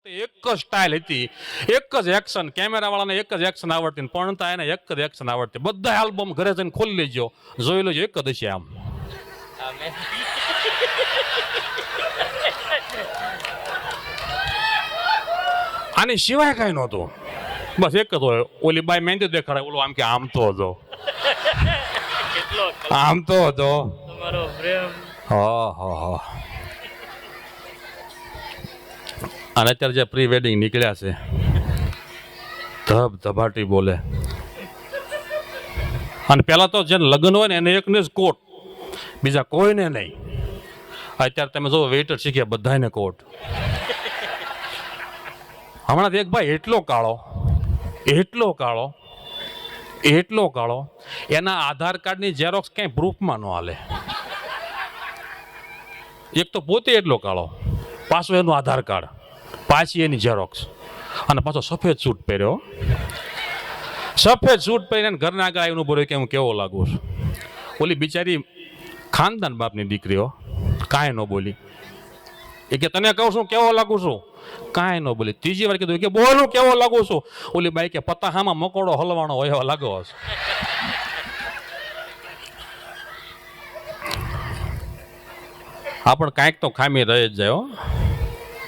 એક જ સ્ટાઇલ હતી, એક જ એક્શન, કેમેરા વાળાને એક જ એક્શન આવડતી, પણ એને એક જ એક્શન આવડતી. બધા આલ્બમ ઘરે જઈને ખોલી લેજો, જોઈ લેજો, એક જ હશે આમ. આની સિવાય કઈ નહોતું, બસ એક જ હોય. ઓલી બાઈ મહેંદી દેખાડે, ઓલો આમ કે આમ તો હતો, આમ તો હતો. હા. અને અત્યારે જે પ્રી વેડિંગ નીકળ્યા છે, ધબ ધબાટી બોલે. અને પેલા તો જેને લગ્ન હોય ને એને એકને જ કોટ, બીજા કોઈને નહીં. અત્યારે તમે જો વેઇટર શીખ્યા બધાને કોટ. હમણાં એક ભાઈ એટલો કાળો એના આધાર કાર્ડની ઝેરોક્સ ક્યાંય પ્રૂફમાં ન હાલે. એક તો પોતે એટલો કાળો, પાછો એનું આધાર કાર્ડ, પાછી એની ઝેરોક્સ, અને પાછો સફેદ સૂટ પહેર્યો. સફેદ સૂટ પહેરીને ઘરના આગળ આવીને બોલ્યો કે હું કેવો લાગુ છું. ઓલી બિચારી ખાનદાન બાપની દીકરીઓ કાંઈ ન બોલી. એ કે તને કહું છું કેવો લાગુ છું, કાંઈ ન બોલી. ત્રીજી વાર કીધું કે બોલું કેવો લાગુ છું. ઓલી બાઈ કે પતાહામાં મકોડો હલવાણો હોય એવા લાગો હશે. આપણ કાંઈક તો ખામી રહી જ જાય.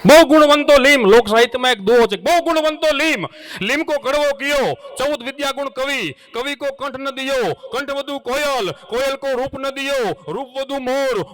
બહુ ગુણવંતો લીમ, લોક સાહિત્યમાં એક દોહો છે. બહુ ગુણવંતો લીમ કો કડવો કિયો, 14 વિદ્યા ગુણ કવિ કો કંઠ ન દિયો, કંઠ વધુ કોયલ કો રૂપ ન દિયો, રૂપ વધુ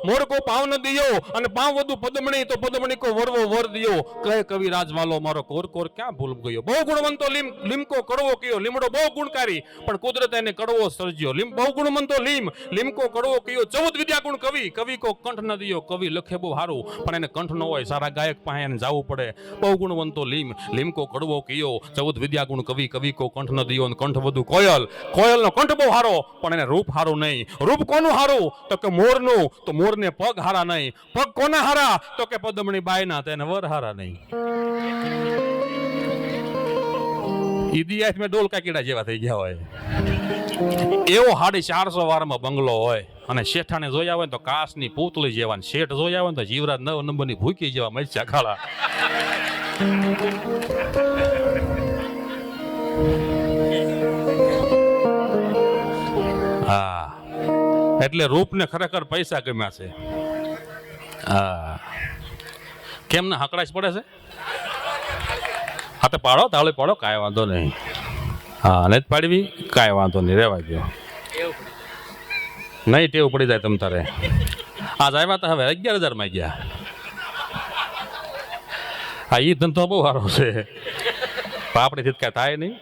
મોર કો પાવ ન દિયો, અને પાવ વધુ પદમણી તો પદમણી કો વરવો વર દિયો. કહે કવિ રાજવાલો મારો કોર ક્યાં ભૂલ ગયો. બહુ ગુણવંતો લીમ કો કડવો કિયો, લીમડો બહુ ગુણકારી પણ કુદરતે એને કડવો સર્જ્યો. બહુ ગુણવંતો લીમ કો કડવો કિયો, 14 વિદ્યા ગુણ કવિ કો કંઠ ન દિયો. કવિ લખે બહુ સારું પણ એને કંઠ ન હોય, સારા ગાયક પાસે એને જવું પડે. બહુ ગુણવંતો લીમ કો કડવો કિયો, 14 વિદ્યા ગુણ કવિ કો કંઠ ન દિયો. કંઠ વધુ કોયલનો કંઠ બહુ હારો પણ એને રૂપ હારું નહીં. રૂપ કોનું હારું તો કે મોરનું, તો મોરને પગ હારા નહીં. પગ કોના હારા તો કે પદમણી બાયના, તેને વર હારા નહીં. ઈદિયાત મેં ડોલ કાકીડા જેવા થઈ ગયા હોય. એવો 450 વારમાં બંગલો હોય અને શેઠાને જોયા હોય તો કાસની પૂતળી જેવા, શેઠ જોયા હોય તો જીવરાજ 9 નંબરની ભૂકી જેવા મરચા ખાલા. હા, એટલે રૂપને ખરેખર પૈસા ગમ્યા છે. હા, કેમ ના હકડાશ પડે છે? હા તો પાડો, તાળી પાડો, કાંઈ વાંધો નહીં. હા, નથી પાડવી કાંઈ વાંધો નહીં, રહેવા દો. નહીં ટેવ પડી જાય તમ તારે. આજ આવ્યા તો હવે 11,000 ગયા. હા, એ ધંધો બહુ સારો છે, પાપડીથી કાંઈ થાય નહીં.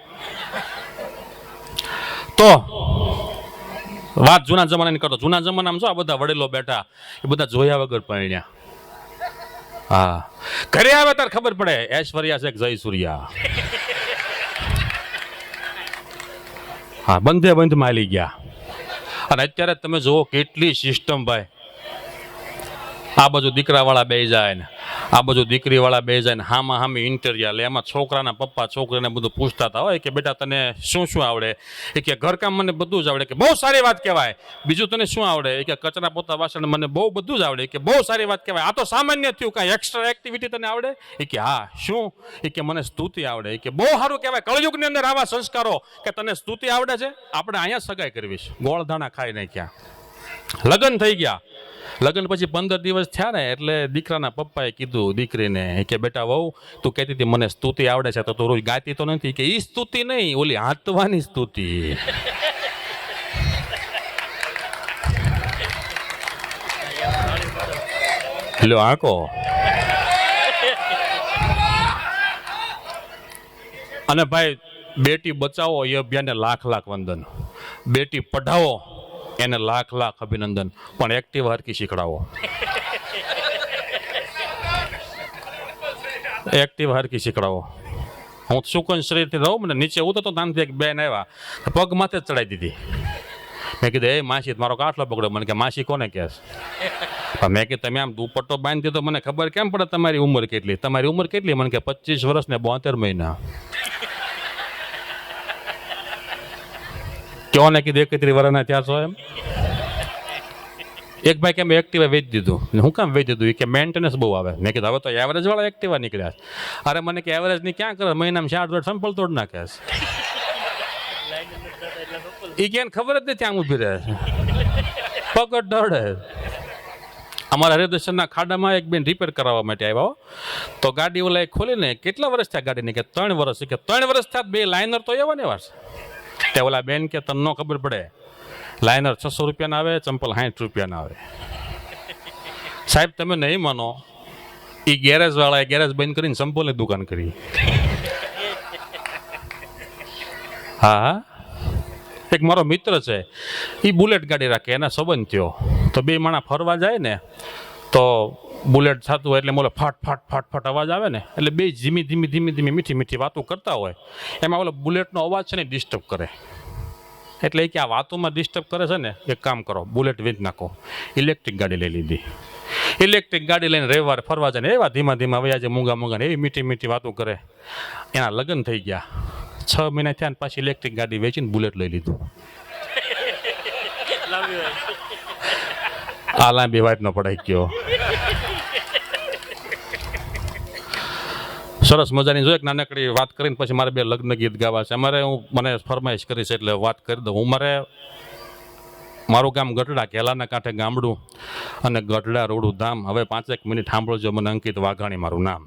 તો વાત જૂના જમાનાની કરો. જૂના જમાનામાં જો આ બધા વડીલો બેઠા, એ બધા જોયા વગર પરણ્યા. હા, ઘરે આવે ત્યારે ખબર પડે ઐશ્વર્યા છે કે જય સૂર્યા. હા, બંધ માલી ગયા. અને અત્યારે તમે જુઓ કેટલી સિસ્ટમ ભાઈ. આ બાજુ દીકરાવાળા બે જાય ને આ બાજુ દીકરીવાળા બે જાય ને હામાં હામી ઇન્ટરવ્યુ લે. એમાં છોકરાના પપ્પા છોકરીને બધું પૂછતા હતા હોય કે બેટા તને શું આવડે? એ કે ઘરકામ મને બધું જ આવડે. કે બહુ સારી વાત કહેવાય. બીજું તને શું આવડે? એ કે કચરા પોતા વાસણ મને બધું જ આવડે. કે બહુ સારી વાત કહેવાય. આ તો સામાન્ય થયું, કાંઈ એક્સ્ટ્રા એક્ટિવિટી તને આવડે? એ કે હા. શું? એ કે મને સ્તુતિ આવડે. એ કે બહુ સારું કહેવાય. કળયુગની અંદર આવા સંસ્કારો કે તને સ્તુતિ આવડે છે. આપણે અહીંયા સગાઈ કરવી છે. ગોળધાણા ખાઈ નાખ્યા, લગ્ન થઈ ગયા. લગ્ન પછી 15 દિવસ થયા ને એટલે દીકરાના પપ્પાએ કીધું દીકરીને કે બેટા વહુ, તું કહેતી હતી મને સ્તુતિ આવડે છે તો તું રોજ ગાતી તો નથી. કે ઈ સ્તુતિ નહીં, ઓલી હાંતવાની સ્તુતિ. લ્યો આંકો. અને ભાઈ, બેટી બચાવો એ અભિયાનને લાખ વંદન. બેટી પઢાવો એને લાખ અભિનંદન. પણ એક્ટિવ હરકી શીખડાવો. એક્ટિવ હરકી શીખડાવો. હું સુકન શરીરથી રહું, મને નીચે ઉતરતો નાનથી એક બેન આવ્યા, પગ માથે જ ચડાવી દીધી. મેં કીધું એ માસી મારો કાટલો પકડ્યો. મને કે માસી કોને કહેશ? મેં કીધું તમે આમ દુપટ્ટો બાંધી દીધો, મને ખબર કેમ પડે તમારી ઉંમર કેટલી? તમારી ઉંમર કેટલી? મને કે 25 વર્ષ ને 72 મહિના. કોને કીધું 31 વર્ષના ત્યાં છો? એક ભાઈ કે મેં એક્ટિવા વેચી દીધું. હું કામ વેચી દીધું? એ કે મેન્ટેનન્સ બહુ આવે. મેં કીધું હવે તો એવરેજ વાળા એક્ટિવા નીકળ્યા. અરે મને કે એવરેજ ની ક્યાં કરે, મહિનામાં 4 જોડ સંપલ તોડ નાખે. એ ક્યાં ખબર જ નથી, આમ ઉભી રહે પકડ દોડે. અમારા હરિદર્શનના ખાડામાં એક બેન રિપેર કરાવવા માટે આવ્યા. તો ગાડી ઓલા ખોલીને કેટલા વર્ષ થયા ગાડીને? કે 3 વર્ષ. કે 3 વર્ષ થયા, 2 લાઇનર તો એવા ને વાર. તે ઓલા બેન કે તને ન ખબર પડે, લાઇનર 600 રૂપિયાના આવે, ચંપલ 60 રૂપિયાના આવે. સાહેબ તમે નહીં માનો, એ ગેરેજ વાળાએ ગેરેજ બંધ કરીને ચંપલની દુકાન કરી. હા, એક મારો મિત્ર છે, એ બુલેટ ગાડી રાખે, એના સંબંધ થયો. તો 2 માણા ફરવા જાય ને, તો બુલેટ થતું હોય એટલે મોલો ફાટ ફાટ ફાટ ફાટ અવાજ આવે ને, એટલે 2 ધીમી ધીમી ધીમી ધીમી મીઠી મીઠી વાતો કરતા હોય. એમાં ઓલો બુલેટનો અવાજ છે ને ડિસ્ટર્બ કરે. એટલે એ કે આ વાતોમાં ડિસ્ટર્બ કરે છે ને, એક કામ કરો, બુલેટ વેચ નાખો. ઇલેક્ટ્રિક ગાડી લઈ લીધી. ઇલેક્ટ્રિક ગાડી લઈને રવિવારે ફરવા જાય ને, એવા ધીમા ધીમા વયા છે, મૂંગા મૂંગા એવી મીઠી મીઠી વાતો કરે. એના લગ્ન થઈ ગયા. 6 મહિના થયા ને પાછી ઇલેક્ટ્રિક ગાડી વેચીને બુલેટ લઈ લીધું. આ લાંબી વાઇફનો પડાઈ ગયો. સરસ મજાની જો એક નાનકડી વાત કરીને પછી મારે 2 લગ્ન ગીત ગાવા છે. અમારે મને ફરમાઈશ કરી છે એટલે વાત કરી દઉં. મારું ગામ ગઢડા, કેલાના કાંઠે ગામડું અને ગઢડા રોડું ધામ. હવે 5 મિનિટ સાંભળજો, મને અંકિત વાઘાણી મારું નામ.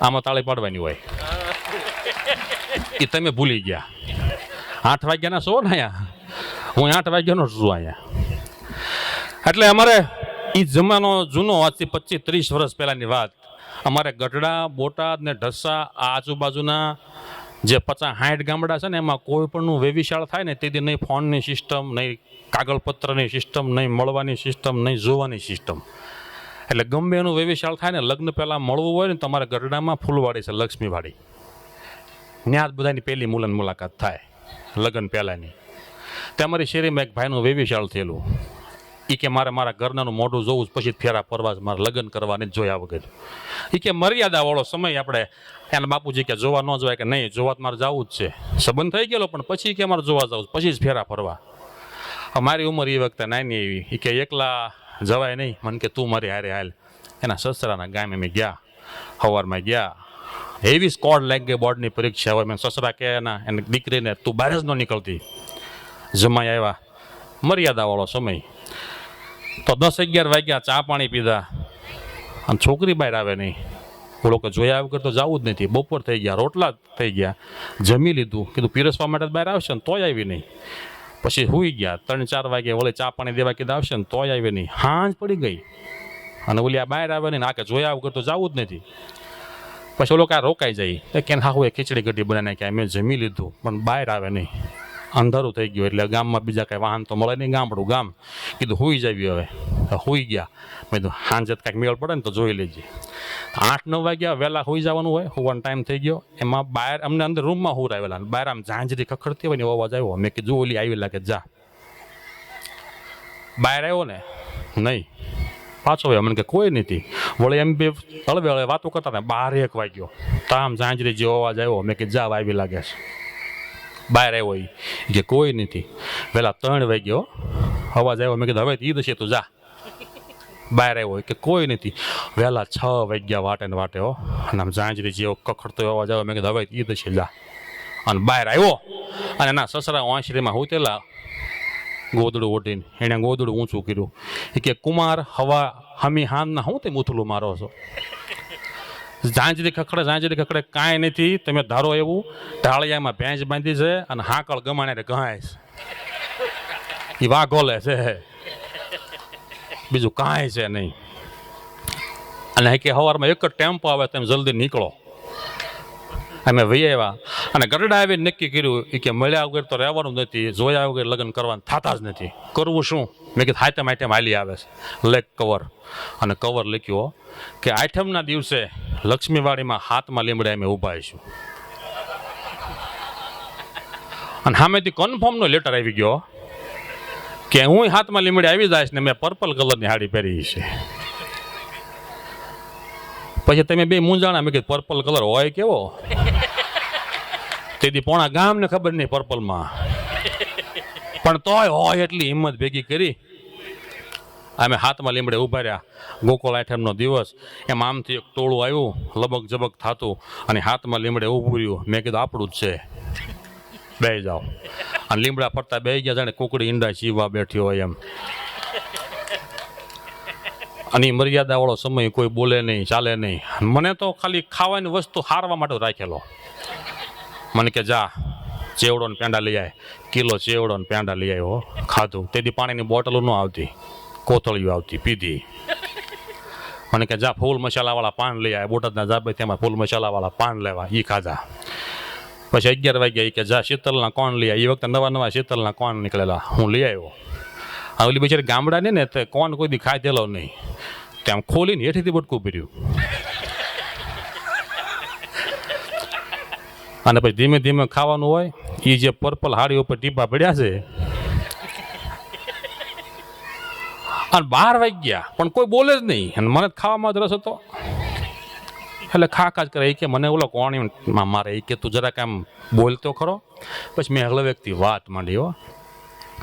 આમાં તાળી પાડવાની હોય, એ તમે ભૂલી ગયા. 8 વાગ્યાના છો ને અહીંયા, હું 8 વાગ્યાનો છું અહીંયા. એટલે અમારે એ જમાનો જૂનો, આજથી 25-30 વર્ષ પહેલાંની વાત. અમારે ગઢડા, બોટાદ ને ઢસા આ આજુબાજુના જે 50-60 ગામડા છે ને, એમાં કોઈ પણનું વેવિશાળ થાય ને તેથી નહીં ફોનની સિસ્ટમ, નહીં કાગળપત્રની સિસ્ટમ, નહીં મળવાની સિસ્ટમ, નહીં જોવાની સિસ્ટમ. એટલે ગમે એનું વેવિશાળ થાય ને, લગ્ન પહેલાં મળવું હોય ને, તમારે ગઢડામાં ફૂલવાડી છે, લક્ષ્મીવાડી. ત્યાં જ બધાની પહેલી મુલાકાત થાય લગ્ન પહેલાંની. તે અમારી શેરીમાં એક ભાઈનું વેવિશાળ થયેલું. એ કે મારે મારા ઘરનાનું મોઢું જોવું જ, પછી ફેરા ફરવા જ, મારે લગ્ન કરવાની જોયા વગર. એ કે મર્યાદાવાળો સમય આપણે એના બાપુજી કે જોવા ન જોવાય, કે નહીં જોવા મારે જવું જ છે. સંબંધ થઈ ગયેલો પણ પછી કે મારે જોવા જવું, પછી જ ફેરા ફરવા. મારી ઉંમર એ વખતે નાની એવી. એ કે એકલા જવાય નહીં, મને કે તું મારી હારે હાલ. એના સસરાના ગામે મેં ગયા, સવારમાં ગયા. એવી સ્કોડ લાગી ગઈ, બોર્ડની પરીક્ષા હોય. મેં સસરા કે એને દીકરીને તું બહાર જ ન નીકળતી. જમાઈ આવ્યા, મર્યાદાવાળો સમય. તો 10-11 વાગ્યા, ચા પાણી પીધા, અને છોકરી બહાર આવે નહીં. ઓલો કે જોયા વગર તો જવું જ નથી. બપોર થઈ ગયા, રોટલા થઈ ગયા, જમી લીધું. કીધું પીરસવા માટે બહાર આવશે ને, તોય આવી નહીં. પછી સૂઈ ગયા. 3-4 વાગે ઓલે ચા પાણી દેવા કીધા આવશે ને, તોય આવી નહીં. હાંજ પડી ગઈ, અને ઓલી આ બહાર આવે નહીં. આ કે જોયા વગર તો જવું જ નથી. પછી ઓલો કાંઈ રોકાઈ જાય, કે હા હું ખીચડી કઢી બનાવી નાખ્યા, મેં જમી લીધું, પણ બહાર આવે નહીં. અંધારું થઈ ગયું, એટલે ગામમાં બીજા કાંઈ વાહન તો મળે નહીં, ગામડું ગામ. કીધું હુઈ જાવી. હવે હુઈ ગયા. મેં કીધું સાંજે કાંઈક મેળ પડે ને તો જોઈ લેજે. 8-9 વાગ્યા વહેલા હુઈ જવાનું હોય, હોવાનો ટાઈમ થઈ ગયો. એમાં બહાર અમને અંદર રૂમમાં હુર આવેલા, બહાર આમ ઝાંઝરી ખખડતી હોય ને એવો અવાજ આવ્યો. મેં કીધું ઓલી આવી લાગે, જા. બહાર આવ્યો ને, નહીં. પાછો હોય, મને કે કોઈ નથી. વળી એમ બે હળવે હળવે વાતો કરતા હતા. 12-1 વાગ્યો, તામ ઝાંઝરી જેવો અવાજ આવ્યો. મેં કીધું જા, આવી લાગે છે. બહાર આવ્યો એ કે કોઈ નથી. વહેલા 3 વાગ્યો અવાજ આવ્યો. મેં કીધું હવે ઈદ છે, તું જા. બહાર આવ્યો કે કોઈ નથી. વહેલા 6 વાગ્યા વાટે ને વાટે હો, અને આમ ઝાંઝરી જેવો કખડતો અવાજ આવ્યો. મેં કીધું હવે ઈદ છે, જા. અને બહાર આવ્યો, અને એના સસરા વાંસળીમાં હોતેલા ગોદડું ઓઢીને. એણે ગોદડું ઊંચું કર્યું. એ કે કુમાર હવા હમી હામના હું તે મૂથલું મારો છો? ઝાંઝરી ખખડે કાંઈ નથી. તમે ધારો એવું ઢાળિયામાં ભેંસ બાંધી છે, અને હાકળ ગમાણે ઘાય છે. એ વાઘોલે છે, બીજું કાંઈ છે નહીં. અને કે સવારમાં એક જ ટેમ્પો આવે, તમે જલ્દી નીકળો. અમે વહી આવ્યા, અને ગરડા આવીને નક્કી કર્યું. એ કે મળ્યા વગર તો રહેવાનું નથી, જોયા વગર લગ્ન કરવાનું થતા જ નથી. કરવું શું? મેં કીધું હાથમ આઈટમ હાલી આવે છે, લેક કવર. અને કવર લખ્યો કે આઠમના દિવસે લક્ષ્મીવાડીમાં હાથમાં લીમડા અમે ઊભા આવીશું. અને સામેથી કન્ફર્મનો લેટર આવી ગયો કે હું હાથમાં લીમડી આવી જઈશ ને મેં પર્પલ કલરની સાડી પહેરી છે. પછી તમે બે મૂંઝાણા. મેં કીધું પર્પલ કલર હોય કેવો? તેથી પોણા ગામને ખબર નહીં પર્પલમાં, પણ તોય હોય એટલી હિંમત ભેગી કરી અમે હાથમાં લીમડે ઊભા રહ્યા. ગોકુળ આઠમનો દિવસ. એમ આમથી એક ટોળું આવ્યું, લબક જબક થતું, અને હાથમાં લીમડે ઊભું રહ્યું. મેં કીધું આપણું જ છે, બેસી જાઓ. અને લીમડા ફરતા બેસી ગયા, જાણે કુકડી ઈંડા ચીવા બેઠી હોય એમ. અને મર્યાદાવાળો સમય, કોઈ બોલે નહીં, ચાલે નહીં. મને તો ખાલી ખાવાની વસ્તુ હારવા માટે રાખેલો. મને કે જા ચેવડો ને પેંડા લઈ આવે, કિલો ચેવડો ને પેંડા લઈ આવ્યો. ખાધું. તેથી પાણીની બોટલો ન આવતી, કોથળીઓ આવતી, પીધી. મને કે જા ફૂલ મસાલાવાળા પાન લઈ આવે, બોટાદના જાબે તેમાં ફૂલ મસાલાવાળા પાન લેવા, એ ખાધા. પછી 11 વાગ્યા કે જા શીતલના કોણ લઈ આવે. એ વખતે નવા નવા શીતલના કોણ નીકળેલા, હું લઈ આવ્યો. આ ઓલી બિચારી ગામડાની ને તે કોણ કોઈ દી ખાધેલો નહીં, તેમ ખોલીને હેઠીથી બટકું ભર્યું. અને પછી ધીમે ધીમે ખાવાનું હોય. એ જે પર્પલ હાડી ઉપર ટીપા પડ્યા છે. અને 12 વાગ્યા પણ કોઈ બોલે જ નહીં. અને મને ખાવામાં જ રસ હતો, એટલે ખા જ કરે. એ કે મને ઓલો કોણીમાં મારે, એ કે તું જરાક આમ બોલતો ખરો. પછી મેં હળવે વ્યક્તિ વાત માંડી. હો,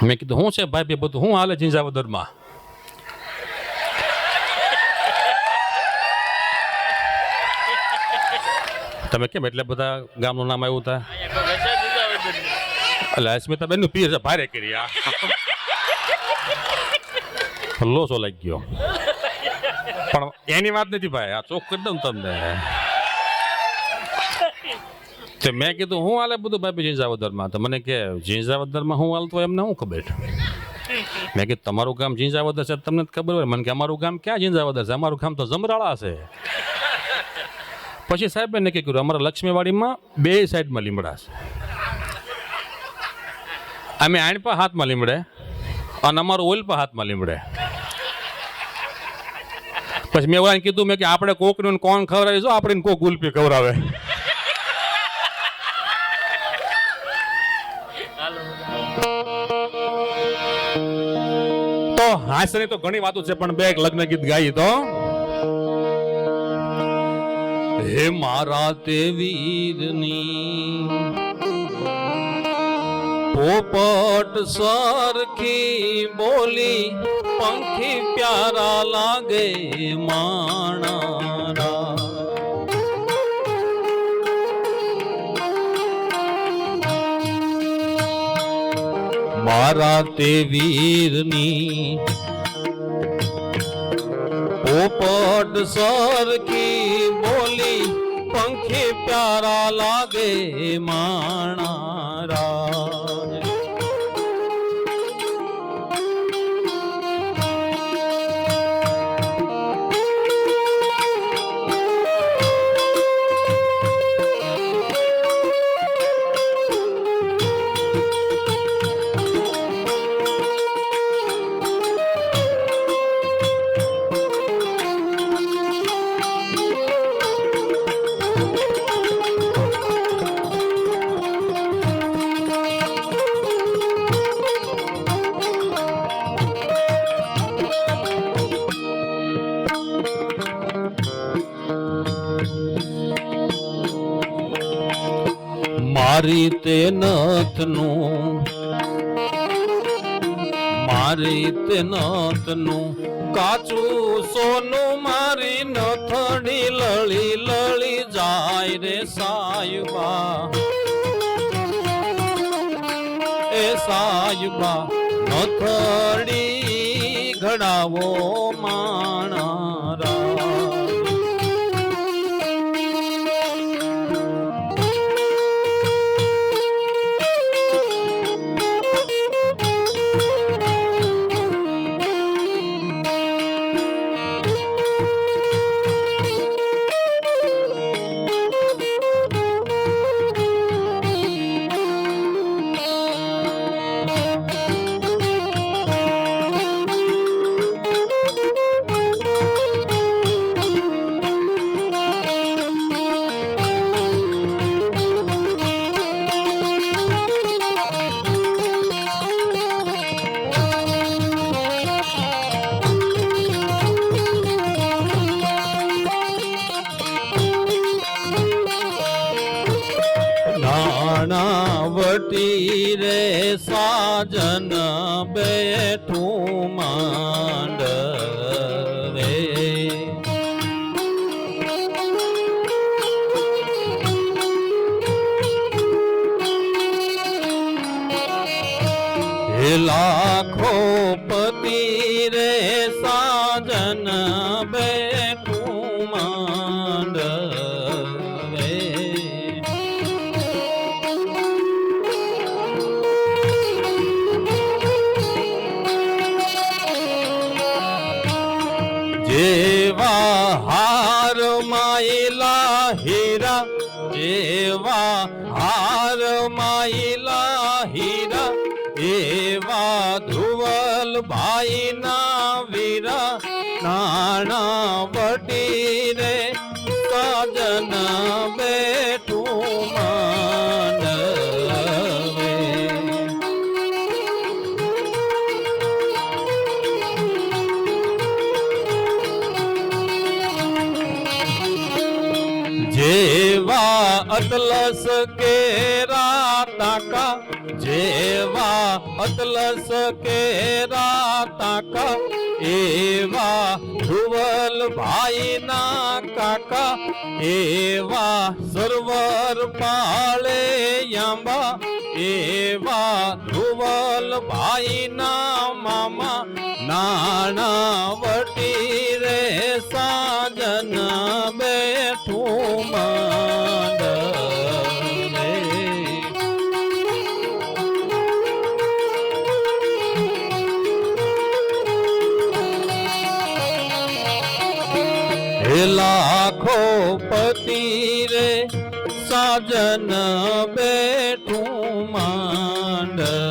મેં કીધું શું છે ભાઈ, બધું શું હાલે જીંજાવદરમાં? તમે કેમ એટલે બધા ગામનું નામ આવ્યું હતા? એટલે અસ્મિતા બેન પીર ભારે કરી. લોસો લાગી ગયો. પણ એની વાત નથી ભાઈ, આ ચોક કરી દઉં તમને. તો મેં કીધું હું હાલે બધું ભાઈ જીંજાવદરમાં? તો મને કે જીંજાવદરમાં હું હાલતો એમને શું ખબર? મેં કીધું તમારું ગામ જીંજાવદર છે, તમને ખબર હોય? મને કે અમારું ગામ ક્યાં જીંજાવદર છે, અમારું ગામ તો જમરાળા છે. પછી સાહેબે નક્કી કર્યું અમારા લક્ષ્મીવાડીમાં 2 સાઈડમાં લીમડા છે. અમે આણપા હાથમાં લીમડે અને અમારું ઓલપા હાથમાં લીમડે. પછી મેં ઓલાને કીધું, મેં કે આપણે કોકનું કોણ ખવડાવે છો, આપણે કોક ગુલપી ખવડાવે. તો હાસ્યની તો ઘણી વાતો છે, પણ બે એક લગ્ન ગીત ગાઈ તો. હે મારા તે વીરની પોપટ સરખી બોલી, પંખી પ્યારા લાગે માણારા. મારા તે વીરની પોપટ સરખી બોલી, પંખી પ્યારા લાગે માણારા. મારી તે નથનું કાચું સોનું, મારી નથડી લળી લળી જાય રે સાયુબા. એ સાયુબા નથડી ઘડાવો માણારા. નાણા વટી રે સાજન બેઠું માંડવે. લાખો પતિ રે સાજન બેઠું માંડવે. જેવા હાર માયલા હીરા, જેવા હાર માયલા હીરા, એવા ધ્રુવલ ભાઈ ના વીરા, નાણા વટી રે સાજન બેઠું માંડવે. જેવા અતલસ કેરા તાકા, જેવા અતલસ કેરા તાકા, એવા ધ્રુવલ ભાઈ ના કાકા, એવા સર્વર પાળે યાંબા, એવા ધ્રુવલ ભાઈ ના મામા, નાણા વટી રે સાજન બેઠું માંડવે. લાખો પતિ રે સાજન બેઠું માંડવે.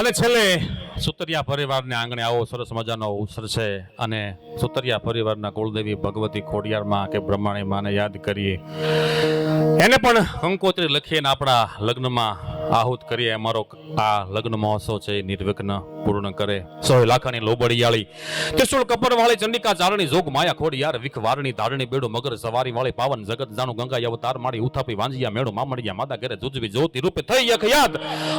અને છેલ્લે સુતરિયા પરિવારને આંગણે આવો સરસ મજાનો અવસર છે અને સુતરિયા પરિવારના કુળદેવી ભગવતી ખોડિયારમાં કે બ્રહ્માણી માને યાદ કરીએ, એને પણ કંકોત્રી લખીને આપણા લગ્નમાં આહુત કરીએ. અમારો આ લગ્ન મહોત્સવ છે નિર્વિઘ્ન પૂર્ણ કરે. 100 લાખાની લોબડિયાળી, ત્રિશુળ કપરવાળી, ચંડિકા ચારણી, જોગ માયા ખોડિયાર, વિખ વારણી, ધારણી, બેડું મગર સવારી વાળી, પાવન જગત જાણું ગંગા અવતાર માળી, ઉથાપી વાંજિયા મેળું મામડિયા, માતા ઘેરે જુજવી જ્યોતિ રૂપે થઈ એક યાદ.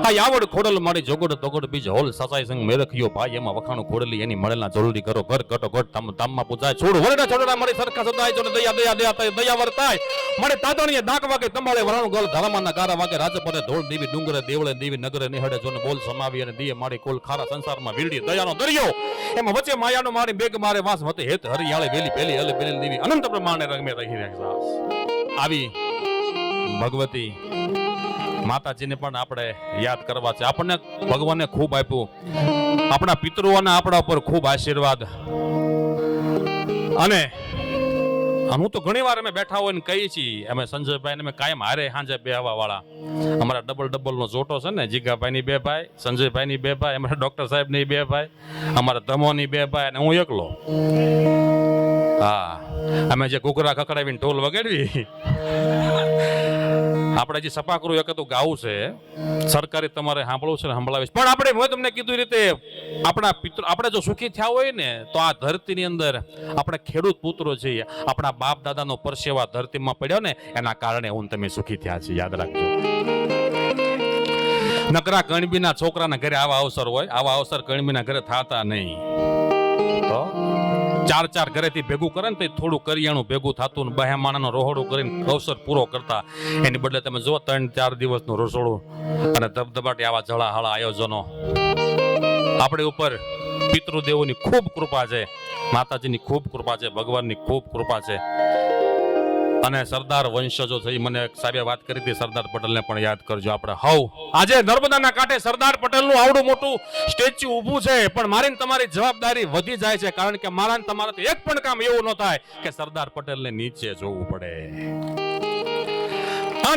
આ યાવડ ખોડલ માળી, જોગડ તોગડ બીજ હોલ, સાસાઈ સંગ મેરખ્યો ભાઈ, એમાં વખાણું ખોડલી, એની મળેલા જરૂરી કરો ઘર કટો ઘટ તમ તામમાં પૂજાય, છોડ વરડા છોડડા મારી સરખા સદાય, જો દયા દયા દયા દયા વર્તાય, મને તાતણીએ દાક વાગે તંબાળે વરાણું ગલ, ધારામાના ગારા વાગે રાજપરે ધોળ દેવી ડુંગરે દેવળે દેવી નગરે નિહળે, જોને બોલ સમાવી અને દીએ મારી કોલ ખારા સંસારમાં વીરડી દયાનો દરિયો, એમાં વચ્ચે માયાનો મારી બેગ મારે વાસ મતે હેત હરિયાળે વેલી પેલી હલે પેલી દેવી અનંત પ્રમાણે રંગમે રહી રહ્યા. આવી ભગવતી માતાજીને પણ આપણે યાદ કરવા છે. આપણને ભગવાને ખૂબ આપ્યું, આપણા પિતૃઓના આપણા ઉપર ખૂબ આશીર્વાદ. અને હું તો ઘણી વાર અમે બેઠા હોય ને કહીએ છીએ, અમે સંજયભાઈ અમે કાયમ હારે સાંજે બે હવા વાળા, અમારા ડબલ નો જોટો છે ને, જીગાભાઈ ની 2 ભાઈ, સંજયભાઈ ની 2 ભાઈ, અમારા ડોક્ટર સાહેબ ની 2 ભાઈ, અમારા ધમો ની 2 ભાઈ અને હું એકલો. હા, અમે જે ઘૂઘરા ખખડાવીને ઢોલ વગાડવી, આપણે જે સપાકરું એક હતું ગાવું છે, સરકારી તમારે સાંભળવું છે ને સંભળાવીશ. પણ આપણે મેં તમને કીધું રીતે આપણા પિતૃ, આપણે જો સુખી થયા હોય ને તો આ ધરતીની અંદર આપણે ખેડૂત પુત્રો છીએ, આપણા બાપ દાદાનો પરસેવા ધરતીમાં પડ્યો ને એના કારણે હું તમે સુખી થયા છીએ, યાદ રાખજો. નકરા કણબીના છોકરાના ઘરે આવા અવસર હોય, આવા અવસર કણબીના ઘરે થતા નહીં. તો 4 ઘરેથી ભેગું કરે ને તો થોડું કરિયાણું ભેગું થતું ને બહેમાણાનો રોહડું કરીને અવસર પૂરો કરતા. એની બદલે તમે જો 3-4 દિવસનું રસોડું અને ધબધબાટી આવા જળાહળા આયોજનો. આપણી ઉપર પિતૃદેવોની ખૂબ કૃપા છે, માતાજીની ખૂબ કૃપા છે, ભગવાનની ખૂબ કૃપા છે. અને સરદાર વંશજો થઈ, મને એક સાહેબે વાત કરી હતી, સરદાર પટેલને પણ યાદ કરજો. આપણે હવ આજે નર્મદાના કાંઠે સરદાર પટેલનું આવડું મોટું સ્ટેચ્યુ ઊભું છે, પણ મારી ને તમારી જવાબદારી વધી જાય છે, કારણ કે મારા ને તમારાથી એક પણ કામ એવું ન થાય કે સરદાર પટેલને નીચે જોવું પડે.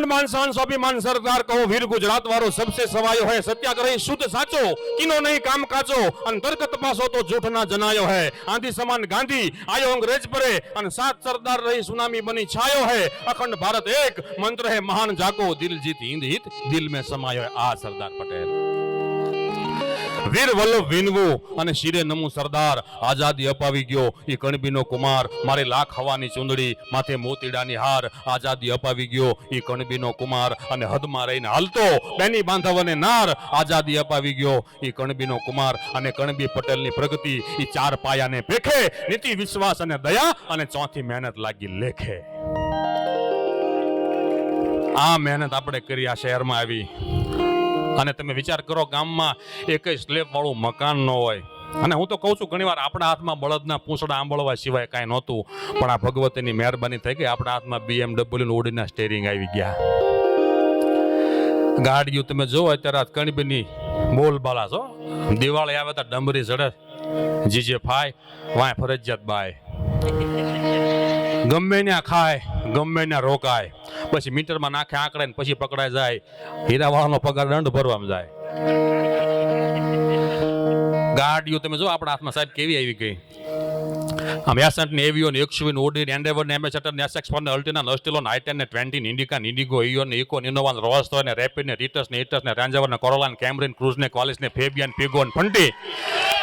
માન શાન સ્વાભિમાન સરદાર કહો, વીર ગુજરાત વાળો સબસે સવાયો है, सत्याग्रही शुद्ध साचो, किनो नहीं काम काचो, अन तर्क तपासो तो झूठ ना जनायो है. आंधी समान गांधी आयो अंग्रेज परे, अन सात सरदार रही सुनामी बनी छायो है. अखंड भारत एक मंत्र है महान जाको, दिल जीत हिंद हित दिल में समायो है. आ सरदार पटेल વીર વલ્લભ વિનવું અને શિરે નમું સરદાર, આઝાદી અપાવી ગયો એ કણબીનો કુમાર, મારે લાખ હવાની ચુંદડી માથે મોતીડાની હાર, આઝાદી અપાવી ગયો એ કણબીનો કુમાર, અને હદમાં રહીને હાલતો બેની બાંધવ અને નાર, આઝાદી અપાવી ગયો એ કણબીનો કુમાર, અને કણબી પટેલની પ્રગતિ એ ચાર પાયાને પેખે, નીતિ વિશ્વાસ અને દયા, અને ચોથી મહેનત લાગી લેખે. આ મહેનત આપણે કરી આ શહેરમાં આવી. અને તમે વિચાર કરો, ગામમાં એક સ્લેબ વાળું મકાન ન હોય, અને હું તો કહું છું ઘણી વાર આપણા હાથમાં બળદના પૂંછડા આંબળવા સિવાય કાંઈ નહોતું, પણ આ ભગવતીની મહેરબાની થઈ ગઈ, આપણા હાથમાં BMW ઓડીના સ્ટેરિંગ આવી ગયા. ગાડીઓ તમે જોવો અત્યારે કણબીની બોલબાલા છો, દિવાળી આવે તો ડમરી ચડે, જીજે ફાય વાય ફરજિયાત બાય, ગમે ત્યાં ખાય ગમે ત્યાં રોકાય, પછી મીટરમાં નાખે આંકડે ને પછી પકડાય જાય, હીરાવાળાનો પગાર દંડ ભરવામાં જાય. ગાડીઓ તમે જો આપણા હાથમાં સાહેબ કેવી આવી ગઈ, આમ 62 ને એવિયો ને 120 ને ઓડી ને એન્ડેવર ને MS18 ને SX4 ને અલ્ટિના ને અસ્ટિલો ને I10 ને 20 ને ઇન્ડિકા ને ઇન્ડિગો ઇયો ને ઇકો ને ઇનોવા ને રોલ્સ રોયસ ને રેપિડ ને રીટસ ને ઇટસ ને રેન્જર ને કોરોલા ને કેમરી ને ક્રુઝ ને ક્વાલિસ ને ફેબિયન પીગો ને ફંટી,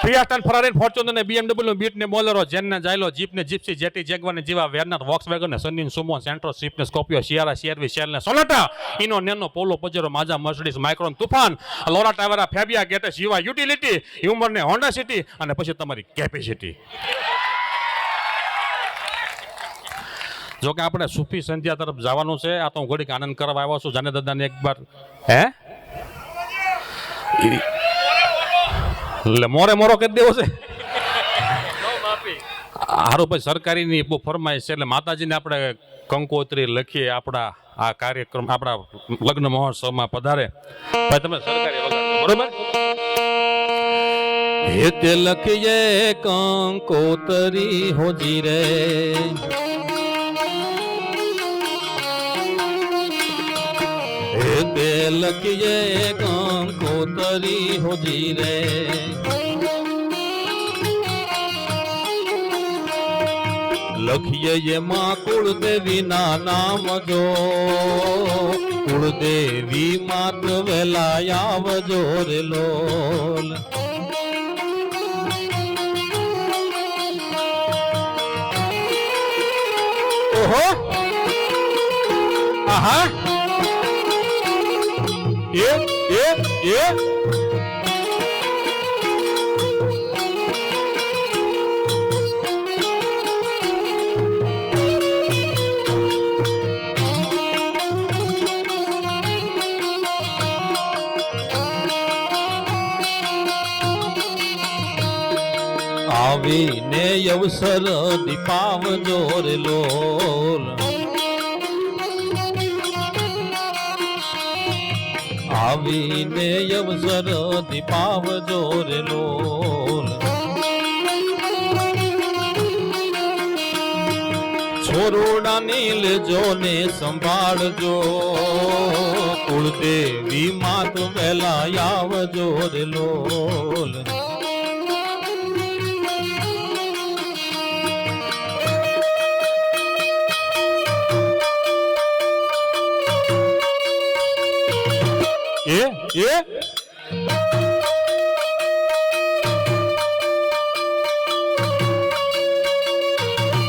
ફિયાટ ને ફરારી ને ફોર્ચ્યુનર ને BMW ને બીટ ને બોલેરો, જેન ને જાયલો, જીપ ને જીપ્સી, જેટી, જેગવાર ને જીવા, વેરનર, વોક્સવેગન ને સની, સુમો, સેન્ટ્રો, સ્વિફ્ટ ને સ્કોર્પિયો, સિયારા, CRV, શેલ ને સોનાટા, ઇનો, નેનો, પોલો, પજેરો, માઝા, મર્સિડીઝ, માઇક્રોન, તુફાન, લોરા, ટાવેરા, ફેબિયા, ગેટસ, યુવા, યુટિલિટી, હ્યુમર ને હોન્ડા સિટી, અને પછી તમારી કેપેસિટી. જો કે આપણે સુફી સંધ્યા તરફ જવાનું છે, આ તો હું ઘડીક આનંદ કરવા આવ્યો છું. જાને દાદાને એક વાર એટલે મોરો કરી દેવો છે હારું. પછી સરકારીની બહુ ફરમાઈશ છે, એટલે માતાજીને આપણે કંકોત્રી લખીએ આપણા આ કાર્યક્રમ, આપણા લગ્ન મહોત્સવમાં પધારે, ભાઈ તમે સરકારી વગાડો, બરોબર? હેતે લખીએ કંકોતરી હોજી રે, હેતે લખીએ કંકોતરી હોજી રે, લખીએ એમાં કુળદેવી ના નામ જો, કુળદેવી માત વેલા આવજો રે લોલ. ઓહો આહા એ આવીને અવસર દીપાવજો રે લોલ, આવીને અવસર દીપાવજો રે લોલ. છોરોડાની લેજો ને સંભાળજો, કુળદેવી માત વેલા આવજો રે લોલ.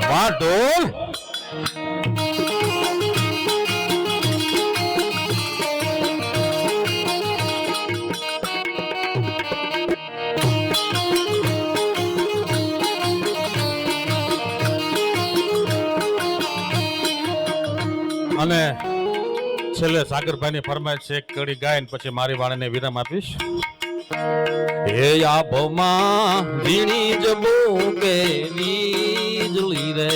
વાહ ઢોલ. અને છેલ્લે સાગરભાઈની ફરમાઈશ છે, એક કડી ગાયન પછી મારી વાણીને વિરામ આપીશ. હે આભમાં વીણી જબો કે વીજળી રે,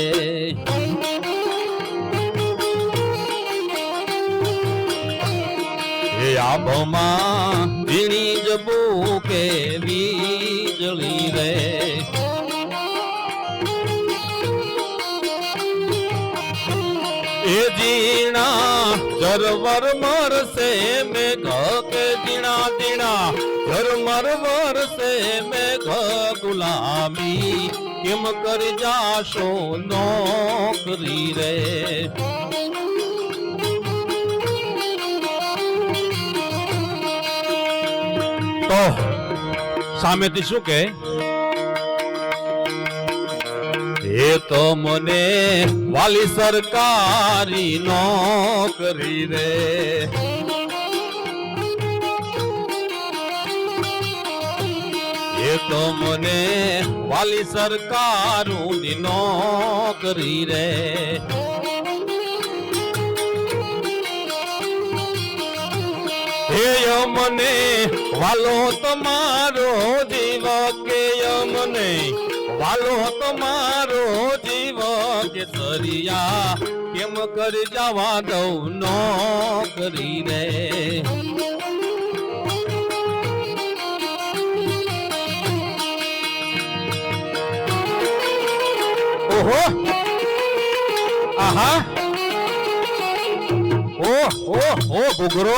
એ આભમાં ઝીણી જ બુકે વીજળી રે એ ઝીણા ઝરમર મરસે મેઘ કે ઝીણા ઝીણા ઝરમર વરસે મેઘ ગુલામી કેમ કરી જાશો નોકરી રે તો સામેથી શું કે એ તો મને વાલી સરકારી નોકરી રે એ તો મને વાલી સરકારની નોકરી રે હે મને વાલો તમારો જીવ કે મને વાલો તમારો જીવ કે સરિયા કેમ કરી જવા દઉં નોકરી રે ઓહો આહા ઓ ગુગરો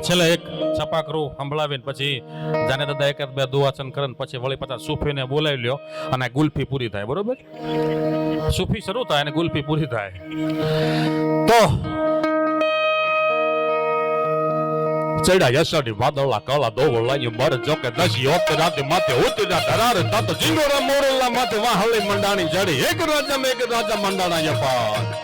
છેલ્લે એક છપાકરું સંભળાવીને પછી જાને દાદા એકાદ બે દુઆચન કરે ને પછી વળી પાછા સૂફીને બોલાવી લ્યો અને ગુલ્ફી પૂરી થાય બરોબર સૂફી શરૂ થાય અને ગુલ્ફી પૂરી થાય તો ચડ્યા યસડી વાદળા કાળા દોવળા મર જોકે દશી હોત રાતે માથે ઉતર્યા ધરાર તાત જીંગોરા મોરલા માથે વાહળી મંડાણી જડી એક રાજા મંડાણા યપાર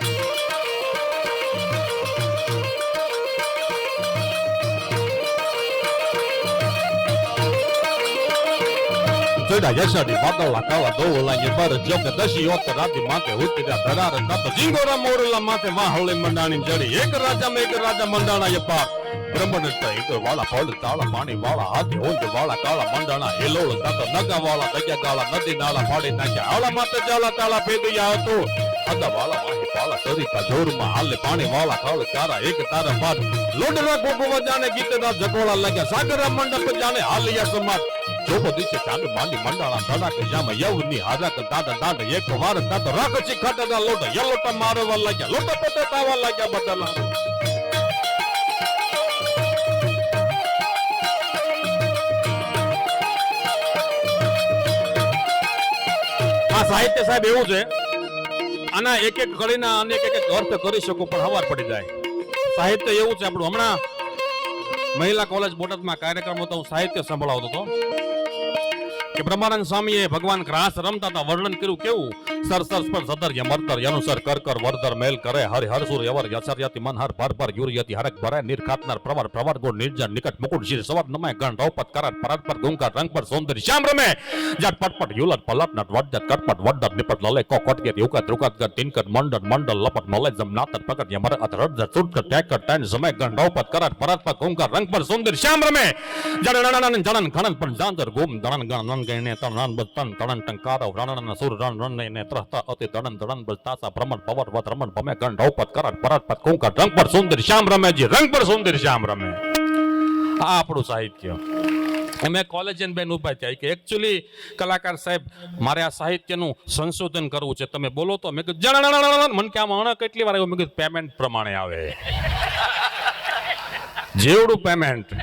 ચડ્યા યસડી વાદળા કાળા દોવળા મર જોકે દશી હોત રાતે માથે ઉતર્યા ધરાર તાત જીંગોરા મોરલા માથે વાહળી મંડાણી જડી એક રાજા મંડાણા યપાર બ્રહ્મનસ્થ વાળા ફળ તાળા પાણી વાળા હાથે હોંદ વાળા કાળા મંડાણા હેલોળ તાતો નગા વાળા દગ્યા કાળા નદી નાળા ફાડી નાખ્યા આળા માથે જાળા તાળા ભેગયા હતો આદા વાળા વાહી પાળા સરિતા જોરમાં હાલે પાણી વાળા ખાળ ચારા એક તારા બાદ લોડરા ગોગોવા જાણે ગીતના જગોળા લાગ્યા સાગરા મંડપ જાણે હાલિયા સમાજ જોકો દિશે ચાંદ માંડી મંડાણા ધડાકે જામ યવની હારક દાદા દાંડ એક વાર તાતો રાખચી ખાટના લોટ યલોટા મારવા લાગ્યા લોટા પતે તાવા લાગ્યા બદલા સાહિત્ય સાહેબ એવું છે આના એક એક કડીના અનેક એક અર્થ કરી શકો પણ હવાર પડી જાય સાહિત્ય એવું છે આપણું હમણાં મહિલા કોલેજ બોટાદમાં કાર્યક્રમ હતો હું સાહિત્ય સંભળાવતો હતો કે બ્રહ્માનંદ સ્વામીએ ભગવાન રાસ રમતા હતા વર્ણન કર્યું કેવું સર પર સદર યમર્તર યનુસર કર વર્ધર મેલ કરે હરિ હરસુર યવર યસર્યતિ મનહર ભર યુરિયતિ હરક ભરે નિર્ખાતનાર પ્રવર ગોળ નિર્જન નિકટ મુકુટ શિર સવર નમય ગણ રૌપત કરાટ પરાટ પર ગુંકાર રંગ પર સૌંદર્ય શ્યામ રમે જટ પટપટ યુલટ પલટ નટ વડજટ કટપટ વડટ નિપટ લલે કો કોટકે યુકત રૂકત ગટ તિનકટ મંડળ લપટ મલે જમ નાતર પકટ યમર અતરડ સુટકટ ટેકટ ટાઈન સમય ગણ રૌપત કરાટ પરાટ પર ગુંકાર રંગ પર સૌંદર્ય શ્યામ રમે જડણન જણન ખણન પણ જાંતર ગોમ દણન ગણ ગણે તણ બતન તણ ટંકારવ રણન સુર રણ ને ત્રહતા અતિ તણ બલતાસા ભ્રમણ પવર વત રમણ ભમે ગણ રૌપત કરાટ પરાટ પર ગુંકાર રંગ પર સૌંદર્ય શ્યામ રમે જી રંગ પર સૌંદર્ય શ્યામ રમે આ આપણું સાહિત્ય મેં કોલેજિયન બેન ઉભા થયા કે એકચ્યુઅલી કલાકાર સાહેબ મારે આ સાહિત્યનું સંશોધન કરવું છે તમે બોલો તો મેં કીધું મને કે આમાં કેટલી વાર આવ્યું મેં કીધું પેમેન્ટ પ્રમાણે આવે જેવડું પેમેન્ટ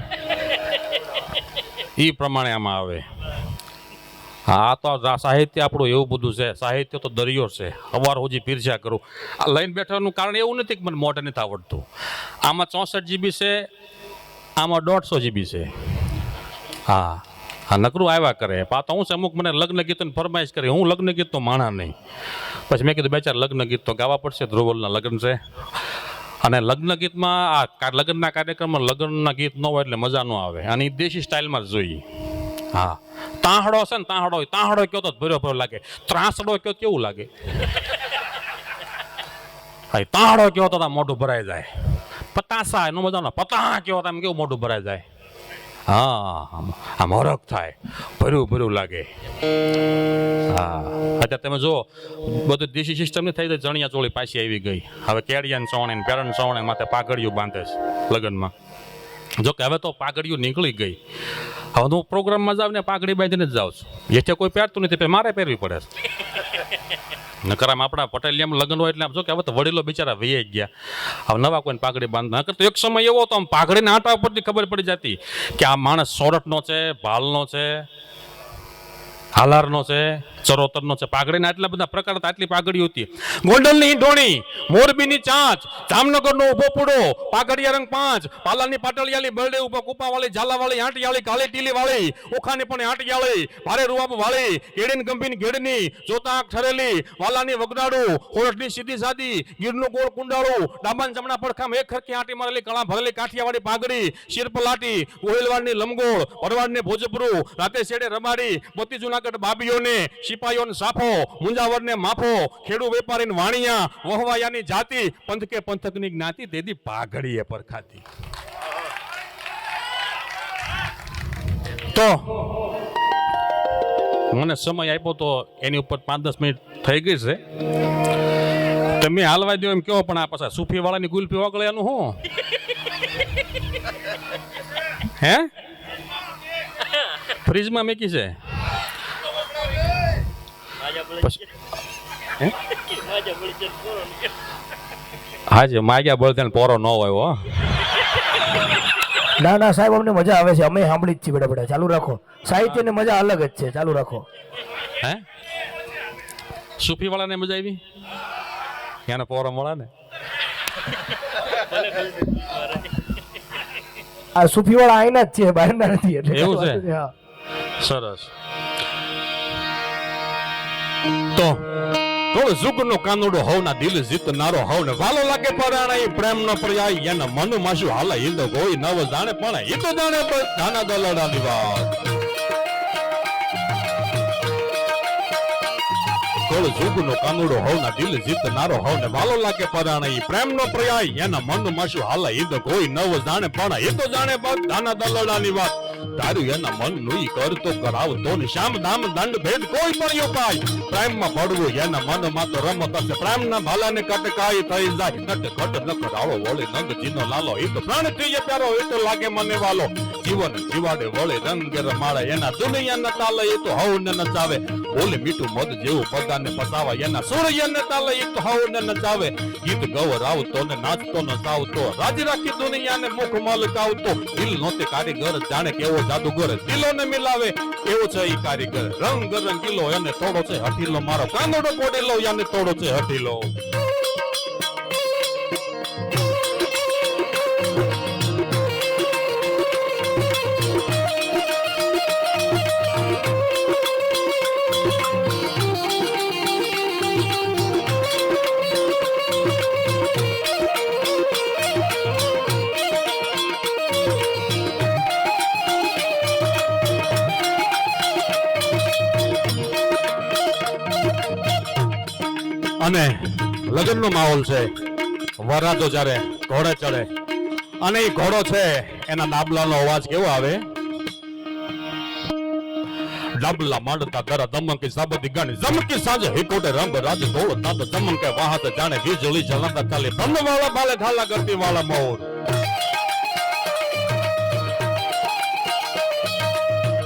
એ પ્રમાણે આમાં આવે હા તો સાહિત્ય આપણું એવું બધું છે સાહિત્ય તો દરિયો છે સવાર સુધી પીરસ્યા કરું આ લઈને બેઠવાનું કારણ એવું નથી કે મને મોઢે નથી આવડતું આમાં 64 GB છે આમાં 150 GB છે હા નકરું આવ્યા કરે પાછા હું છે અમુક મને લગ્ન ગીતોની ફરમાઈશ કરી હું લગ્ન ગીત તો માણા નહીં પછી મેં કીધું બે ચાર લગ્ન ગીત તો ગાવા પડશે ધ્રુવલના લગ્ન છે અને લગ્ન ગીતમાં આ લગ્નના કાર્યક્રમમાં લગ્નના ગીત ન હોય એટલે મજા ન આવે અને દેશી સ્ટાઇલમાં જ જોઈએ હા તાહડો છે ને તાહડો કયો તો ભર્યો લાગે ત્રાસડો કયો કેવું લાગે હા તાળો કયો તો મોઢું ભરાઈ જાય, પતાસા એનો મજાનો પતા કયો તો એમ કેવું મોઢું ભરાઈ જાય. હા આમ હરખ થાય, ભર્યું ભર્યું લાગે. હા અત્યારે તમે જો બધું દેશી સિસ્ટમ ની થઈ જાય. ચણિયા ચોળી પાછી આવી ગઈ. હવે કેડિયાન સોણે પેરણ સોણે માથે પાઘડિયું બાંધે છે લગ્નમાં. જો કે હવે તો પાઘડિયું નીકળી ગઈ. હવે હું પ્રોગ્રામમાં જાઉં ને પાઘડી બાંધીને જ જાઉં છું. એઠે કોઈ પહેરતું નથી, મારે પહેરવી પડે છે. નકર આમ આપણા પટેલિયામાં લગ્ન હોય એટલે આમ જો કે હવે તો વડીલો બિચારા વહી ગયા. હવે નવા કોઈને પાઘડી બાંધતા. નકર તો એક સમય એવો હતો આમ પાઘડીના આંટા ઉપરથી ખબર પડી જતી કે આ માણસ સોરઠનો છે, ભાલનો છે, હાલારનો છે, ચરોતરનો છે. પાઘડીના આટલા બધા પ્રકાર હતા, આટલી પાઘડી હતી. ગોંડલની ઢોણી, મોરબીની ચાંચ, જામનગરનો ઉભો પૂડો, પાઘડિયા રંગ 5, પાલાની પાટલિયાળી, બરડે ઉભા કુપાવાળી, ઝાલાવાળી, આંટિયાળી, કાળી ટીલીવાળી, ઓખાની પણ આંટિયાળી, ભારે રૂવાબ વાળી, કેડીન ગંભીન ઘેડની, જોતા ઠરેલી, વાલાની વગડાડું, હોરઠની સીધી સાદી, ગીરનું ગોળ કુંડાળું, ડાબાન જમણા પડખામ એક ખરખી આંટી મારેલી, કળા ભરેલી કાઠિયાવાળી પાઘડી, શિરપલાટી, ગોહિલવાડની લમગોળ, વરવાડને ભોજપુરું, રાતે શેડે રબાડી, મોતી જુનાગઢ બાબીઓને, સિપાહીઓને સાફો, મુંજાવરને માફો, ખેડૂ વેપારીને વાણિયા, વહવાયાની જાતિ, પંથકે પંથકની જ્ઞાતિ, તેદી પાઘડીએ પરખાતી. તો મને સમય આપ્યો તો એની ઉપર 5-10 મિનિટ થઈ ગઈ છે. તમે હાલવા દો એમ કહો, પણ આ પાછા સુફી વાળાની ગુલ્ફી ઓગળે એનું શું? હે ફ્રીજમાં મેકી છે? હાજી માગ્યા બળતણ પોરો ન હોય હો. ના ના સાહેબ, અમને મજા આવે છે. અમે સાંભળી જ છીએ. બેટા બેટા ચાલુ રાખો. સાહિત્યની મજા અલગ જ છે. ચાલુ રાખો. હે સુફી વાળાને મજા આવી? એને પોરો મળે ને. આ સુફી વાળા આઈના જ છે, બહારના નથી. એટલે એવું છે? હા. સરસ. તો ઝુગનો કાનુડો હવના દિલ જીતનારો હવને વાલો લાગે પરાણા પ્રેમનો પર્યાય એના મન માશું હાલા હિંદ કોઈ નવ જાણે પણ એ તો જાણે નાના દલડાની વાત. કોળ ઝુગનો કાનુડો હવના દિલ જીતનારો હવને વાલો લાગે પરાણા પ્રેમનો પર્યાય એના મન માશું હાલા હિંદ કોઈ નવ જાણે પણ એ તો જાણે નાના દલડાની વાત. તારું એના મન નું કરતો કરાવતો ને શ્યામ દામ દંડ ભેદ કોઈ પણ ઉપાય. પ્રેમ માં પડવું એના મન માં તો રમત હશે. પ્રેમ ના ભાલા ને કટકાઈ થઈ જાય. નટ ઘટ ન કરાવો વળે નંદ જીનો લાલો એ તો પ્રાણ પ્રિય પ્યારો એ તો લાગે મને વાલો. જીવન જીવાડે વળે રંગે રમાડે એના દુનિયા ન તાલે એ તો હવ ને નચાવે. ઓલે મીઠું મધ જેવું પદાને પસાવા એના સૂર્ય ને તાલે એ તો હવ ને નચાવે. ગીત ગવરાવતો ને નાચતો ન સાવતો રાજી રાખી દુનિયા ને મુખ મલકાવતો. દિલ નોતે કારીગર જાણે કેવો જાદુગર દિલો ને મિલાવે એવો છે ઈ કારીગર. રંગ રંગીલો એને થોડો છે હઠીલો મારો કાંદોડો પોડેલો યાને થોડો છે હઠીલો. અને લગ્નનો માહોલ છે. વરાતો જ્યારે ઘોડે ચડે અને એ ઘોડો છે એના ડાબલાનો અવાજ કેવો આવે? ડાબલા માંડતા દરા દમકી સાબતી ગાણી જમકી સાંજે હિકોટે રંગ રાજ દોડ તાત ચમકે વાહત જાણે વીજળી જલંતા ચાલે બ્રહ્મવાળા બાલે ઠાલા કરતી વાળા મોર.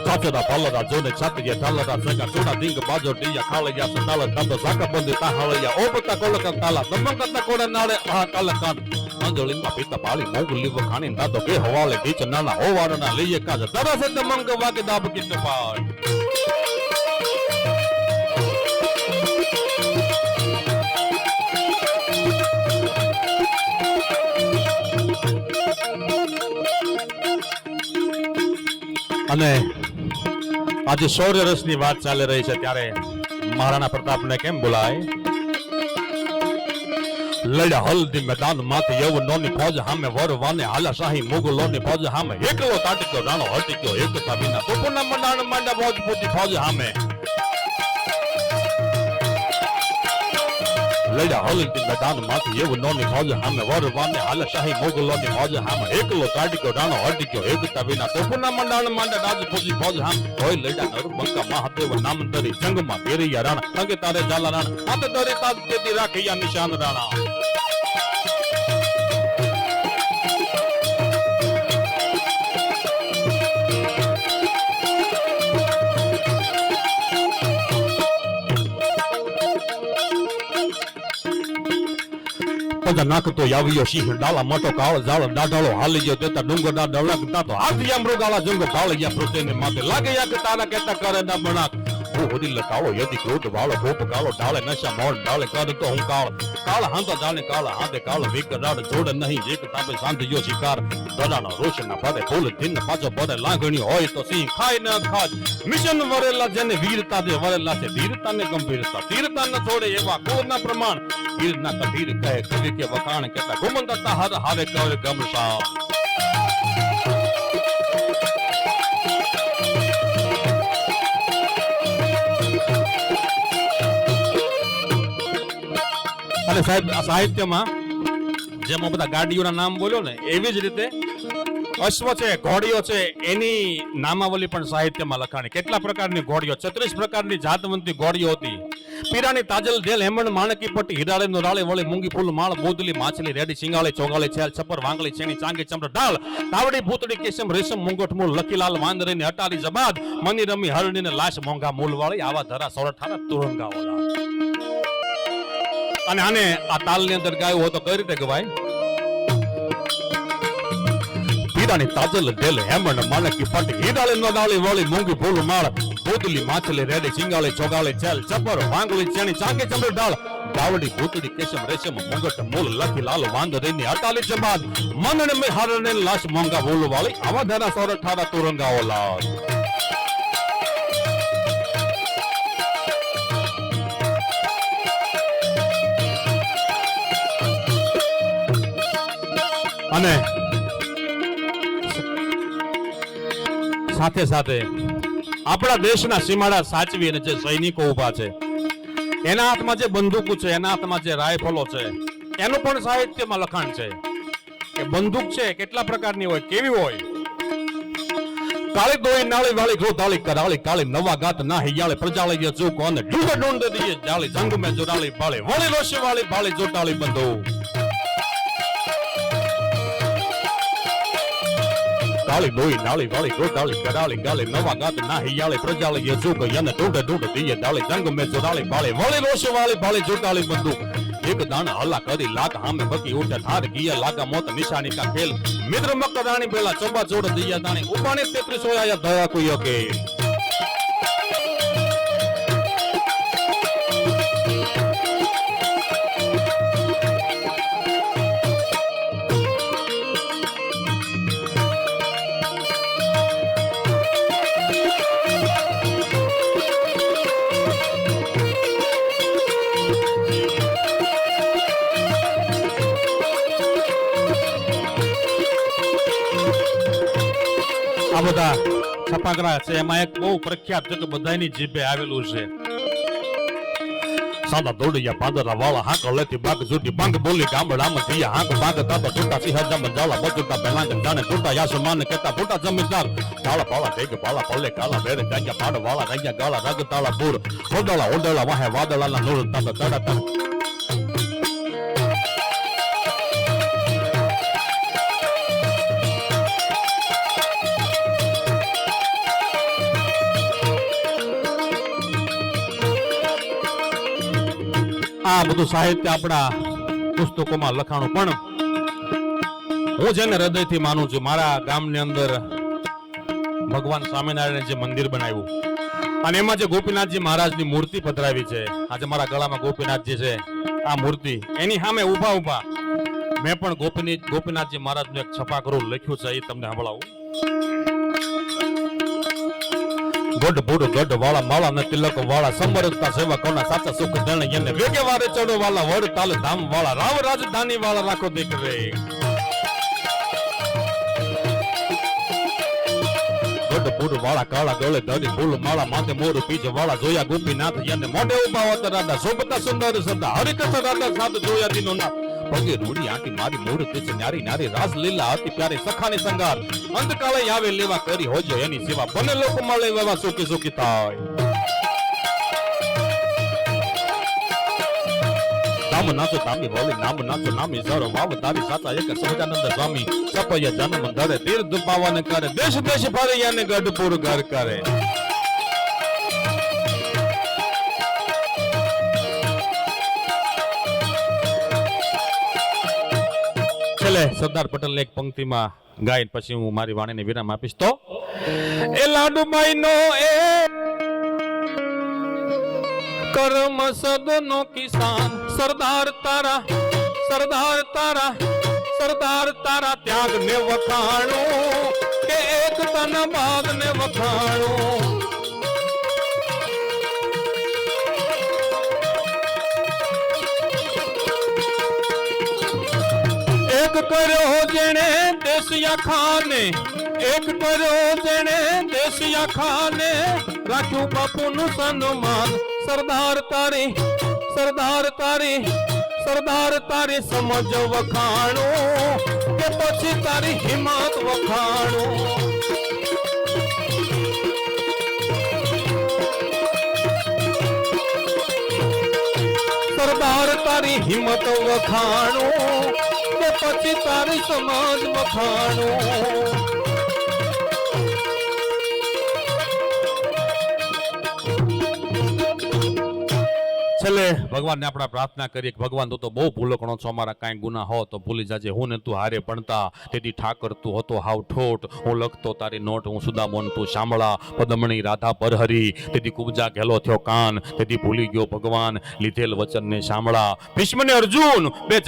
કાચડા પાલડા જોને છાતીએ ઢાલડા સગા ચોડા દિંગ બાજો ડીયા ખાળિયા સંતાલ તાતો સાકા બંધી તાહળિયા ઓપતા કોલકા તાલા દમંગતા કોડે નાળે આ કાલકાન અંજળીમાં પીતા પાળી મોગલી વખાણી દાદો કે હવાલે બીચ નાના હોવારના લઈએ કાજ તરસે દમંગ વાગે દાબ કિત પાડ. અને આજે શૌર્ય રસની વાત ચાલી રહી છે ત્યારે મહારાણા પ્રતાપને કેમ બોલાય? લડ્યા હલ્દી મેદાન માંથી યવનોની ફોજ સામે વરવાને હાલા શાહી મુગલોની ફોજ સામે એકલો તાટક્યો રાણો હટક્યો એકતા વિના તોપના મંડાણ માંડા રાજપૂતી ફોજ સામે લડ્યા હલતી મેદાન માંથી એવું નોની મોજ સામે વરવાને હાલ શાહી મોગલોની મોજ સામે એકલો તાડીકો રાણો હટીક્યો એકતા વિના તોપના મંડાણ માંડે રાજપૂતી ફોજ સામે હોય લડ્યા નરબંકા મહાદેવ નામ ધરી જંગમાં ઘેરિયા રાણા સંગે તારે જાલા રાણા હાથ ધરી તાજ તેથી રાખિયા નિશાન રાણા નાખતો આવ્યો સિંહ ડાલા મોટો કાળ જાળ દાઢાળો હાલી ગયો તેતા ડુંગર ના ડળકતા તો હાથિયા મૃગાળા જંગ ભાળિયા પૃથ્વીને માથે લાગે યા કે તારા કેતા કરે ના બણાક હું હોદી લટાળો યદી ક્રોધ વાળો ભોપ કાળો ડાળે નશા મોડ ડાળે કર તો હું કાળ હાંતો જાણે કાળ હાથે કાળ વિકરાડ જોડ નહીં એક તાપે સાંધ્યો શિકાર દડાનો રોશના ભરે ફૂલ દિન પાછો ભરે લાગણી હોય તો સિંહ ખાય ન ખાજ મિશન વરેલા જેને વીરતા દે વરેલા છે વીરતા ને ગંભીરતા તીરતા ન છોડે એવા કોરના પ્રમાણ વીર ના કબીર કહે કવિ કે વખાણ કેતા ગુમંતતા હર હારે કર ગમસા અને સાહેબ આ સાહિત્યમાં જેમ હું બધા ગાડીઓના નામ બોલ્યો ને એવી જ રીતે અશ્વ છે ઘોડીઓ છે એની નામાવલી પણ સાહિત્યમાં લખાણી કેટલા પ્રકારની ઘોડીઓ 36 પ્રકારની જાતવંતી ઘોડીઓ હતી પીરાની તાજલ ઢેલ હેમણ માણકી પટ્ટી હિરાળે નો રાળે વળે મૂંગી ફૂલ માળ બોદલી માછલી રેડી સિંગાળે ચોગાળે છેલ છપર વાંગળી છેણી ચાંગી ચમર ઢાળ તાવડી ભૂતડી કેસમ રેશમ મુંગટ મૂળ લખીલાલ વાંદરીને અટારી જબાદ મની રમી હરણીને લાશ મોંઘા મૂળ વાળી આવા ધરા સોરઠાના તુરંગા ઓલા અને આને આ તાલની અંદર ગાયું હોય તો કઈ રીતે ગવાય પીરાની તાજલ ઢેલ હેમણ માણકી પટ્ટી હિરાળે નો રાળે વળે મૂંગી ફૂલ માળ બોદલી માછલી રેડી સિંગાળે ચોગાળે છેલ છપર વાંગળી છેણી ચાંગી ચમર ઢાળ દાવડી ભૂતડી કેસમ રેશમ મુંગટ મૂળ લખી લાલ વાંદરીની અટાલી જબાદ મનને મે હરણે લાશ મોંઘા મૂળ વાળી આવા ધરા સોરઠાના તુરંગા ઓલા અને સાથે સાથે આપણા દેશના સીમાડા સાચવી અને જે સૈનિકો ઉભા છે એના હાથમાં જે બંદૂકો છે એના હાથમાં જે રાયફલો છે એનું પણ સાહિત્યમાં લખાણ છે કે બંદૂક છે કેટલા પ્રકારની હોય કેવી હોય કાળી દોઈ નાળી વાળી ગોધાળી કરાળી કાળી નવા ગાત ના હિયાળે પ્રજાળીય ચૂકો અને ડુંડ ડુંડ દીએ જાળી જંગ મે જોડાળી ભાળી વળી રોશી વાળી ભાળી જોટાળી બંદૂક કાળી દોઈ નાળી વાળી ગોટાળી કરાળી ગાલી નવા ગાત ના હિયાળે પ્રજાળીય ચૂકો અને ડુંડ ડુંડ દીએ જાળી જંગ મે જોડાળી ભાળી વળી રોશી વાળી ભાળી જોટાળી બંદૂક એક દાણા હલ્લા કરી લાગ હામે બકી ઉઠે ઠાર ગિયા લાગા મોત નિશાની કા ખેલ મિત્ર મકરાણી બેલા ચંબા જોડ દિયા દાણી ઉપાણી 33 હોયા દયા કુયો કે આ બધા છપાકરા છે એમાં એક બહુ પ્રખ્યાત છે કે બધાની જીભે આવેલું છે સાદા દોડિયા પાંદરા વાળા હાંક લેતી બાગ જુટી બાંગ બોલી ગામડામાં થયા હાંક બાગ તાતો ટૂટા સિંહજામ જાળા બચુટા બેલાંગ જાણે ટૂટા યાસમાન કેતા ટૂટા જમીનદાર કાળા પાળા ટેગ પાળા પલ્લે કાળા બેરે જાગ્યા પાડ વાળા રાગ્યા ગાળા રગ તાળા પૂર ઓડળા ઓડળા વાહે વાદળાના નૂર તાતો તડા આ બધું સાહિત્ય આપણા પુસ્તકોમાં લખાણું પણ હું જેને હૃદયથી માનું છું મારા ગામની અંદર ભગવાન સ્વામિનારાયણ જે મંદિર બનાવ્યું અને એમાં જે ગોપીનાથજી મહારાજની મૂર્તિ પધરાવી છે આજે મારા ગળામાં ગોપીનાથજી છે આ મૂર્તિ એની સામે ઊભા ઊભા મેં પણ ગોપીનાથજી મહારાજનું એક છપાકરું લખ્યું છે એ તમને સંભળાવું ગોડ બુડ ગોડ વાળા માળા ને તિલક વાળા સમરસતા સેવા કોના સાચા સુખ જણ એને વેગે વારે ચડો વાળા વડ તાલ ધામ વાળા રાવ રાજધાની વાળા રાખો દીકરે ગઢપુર વાળા કાળા ગળે ધરી ફૂલ માળા માથે મોર પીછ વાળા જોયા ગોપીનાથ યને મોઢે ઉભા હોતા રાધા શોભતા સુંદર સદા હરિકૃષ્ણ રાધા સાધ જોયા દીનો ના પગે રૂડી આંટી મારી મૂર્તિ છે નારી નારી રાસ લીલા અતિ પ્યારી સખાની સંગાર અંતકાળે આવે લેવા કરી હોજો એની સેવા બને લોકો મળે એવા સુખી સુખી થાય નામ નાચો તામી બોલી નામ નાચો નામી સરો વાવ તારી સાચા એક સહજાનંદ સ્વામી સપૈયા જન્મ ધરે તીર્થ પાવન કરે દેશ દેશ ફરિયાને ગઢપુર ઘર કરે છેલ્લે સરદાર પટેલ એક પંક્તિમાં ગાયન પછી હું મારી વાણીને વિરામ આપીશ તો એ લાડુબાઈ નો એ કર્મ સદનો કિસાન સરદાર તારા ત્યાગ ને વખાણું કે એકતાના ભાગ ને વખાણું એક કર્યો જેણે દેશિયા ખાને એક કર્યો જેણે દેશિયા ખાને રાખ્યું બાપુનું સન્માન સરદાર તારી સમજ વખાણું કે પછી તારી હિંમત વખાણું સરદાર તારી હિંમત વખાણું કે પછી તારી સમજ વખાણું છેલ્લે ભગવાનને આપણે પ્રાર્થના કરીએ કે ભગવાન તું તો બહુ ભૂલકણો છો અમારા કાંઈ ગુના હો તો ભૂલી જાજે હું ને તું હારે ભણતા તેથી ઠાકર તું હતો હાવ ઠોટ હું લખતો તારી નોટ હું સુદામોન તું શામળા પદમણી રાધા પરહરી તેથી કુબજા ઘેલો થયો કાન તેથી ભૂલી ગયો ભગવાન લીધેલ વચનને શામળા ભીષ્મને અર્જુન બે